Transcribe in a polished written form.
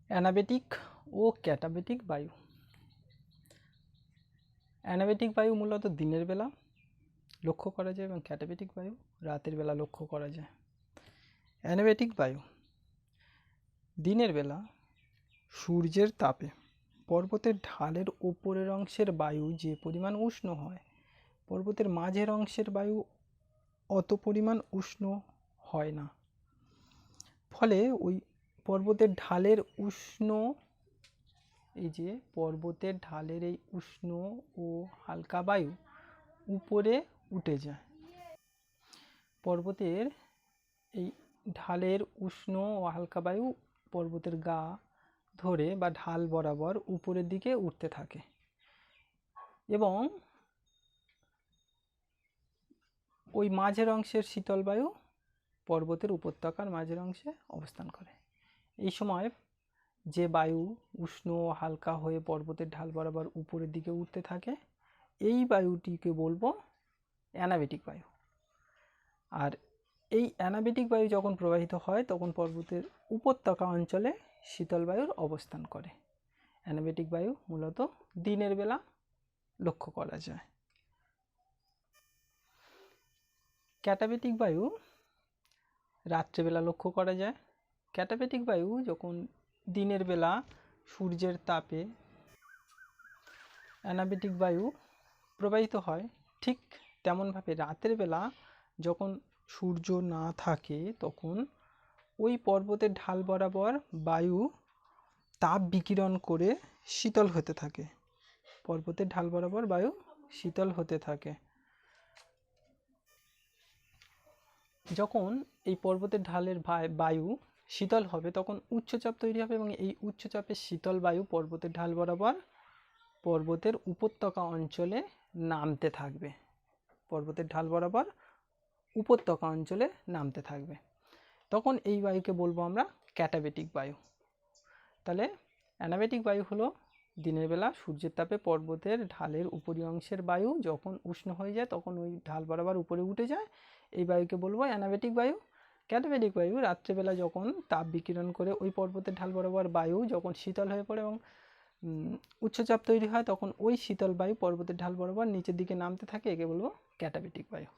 Anabatic ও katabatic বায়ু। Anabatic বায়ু মূলত দিনের বেলা লক্ষ্য করা যায় এবং ক্যাটাবেটিক বায়ু রাতের বেলা লক্ষ্য করা যায়। অ্যানাবেটিক বায়ু দিনের বেলা সূর্যের তাপে পর্বতের ঢালের ওপরের অংশের বায়ু যে পরিমাণ উষ্ণ হয়, পর্বতের মাঝের অংশের বায়ু অত পরিমাণ উষ্ণ হয় না। ফলে ওই পর্বতের ঢালের উষ্ণ পর্বতের ঢালের এই উষ্ণ ও হালকা বায়ু উপরে উঠে যায়। পর্বতের এই ঢালের উষ্ণ ও হালকা বায়ু পর্বতের গা ধরে বা ঢাল বরাবর উপরের দিকে উঠতে থাকে এবং ওই মাঝের অংশের শীতল বায়ু পর্বতের উপত্যকার মাঝের অংশে অবস্থান করে। এই সময় যে বায়ু উষ্ণ ও হালকা হয়ে পর্বতের ঢাল বরাবর উপরের দিকে উঠতে থাকে, এই বায়ুটিকে বলবো অ্যানাবেটিক বায়ু। আর এই অ্যানাবেটিক বায়ু যখন প্রবাহিত হয় তখন পর্বতের উপত্যকা অঞ্চলে শীতল বায়ুর অবস্থান করে। অ্যানাবেটিক বায়ু মূলত দিনের বেলা লক্ষ্য করা যায়। ক্যাটাবেটিক বায়ু রাত্রেবেলা লক্ষ্য করা যায়। ক্যাটাবেটিক বায়ু যখন দিনের বেলা সূর্যের তাপে অ্যানাবেটিক বায়ু প্রবাহিত হয়, ঠিক তেমনভাবে রাতের বেলা যখন সূর্য না থাকে তখন ওই পর্বতের ঢাল বরাবর বায়ু তাপ বিকিরণ করে শীতল হতে থাকে। পর্বতের ঢাল বরাবর বায়ু শীতল হতে থাকে। যখন এই পর্বতের ঢালের বায়ু শীতল হবে তখন উচ্চচাপ তৈরি হবে এবং এই উচ্চচাপের শীতল বায়ু পর্বতের ঢাল বরাবর পর্বতের উপত্যকা অঞ্চলে নামতে থাকবে। পর্বতের ঢাল বরাবর উপত্যকা অঞ্চলে নামতে থাকবে। তখন এই বায়ুকে বলবো আমরা ক্যাটাবেটিক বায়ু। তাহলে অ্যানাবেটিক বায়ু হলো দিনের বেলা সূর্যের তাপে পর্বতের ঢালের উপরি অংশের বায়ু যখন উষ্ণ হয়ে যায় তখন ওই ঢাল বরাবর উপরে উঠে যায়, এই বায়ুকে বলবো অ্যানাবেটিক বায়ু। ক্যাটাবেটিক বায়ু রাত্রেবেলা যখন তাপ বিকিরণ করে ওই পর্বতের ঢাল বরাবর বায়ু যখন শীতল হয়ে পড়ে এবং উচ্চচাপ তৈরি হয় তখন ওই শীতল বায়ু পর্বতের ঢাল বরাবর নিচের দিকে নামতে থাকে, একে বলবো ক্যাটাবেটিক বায়ু।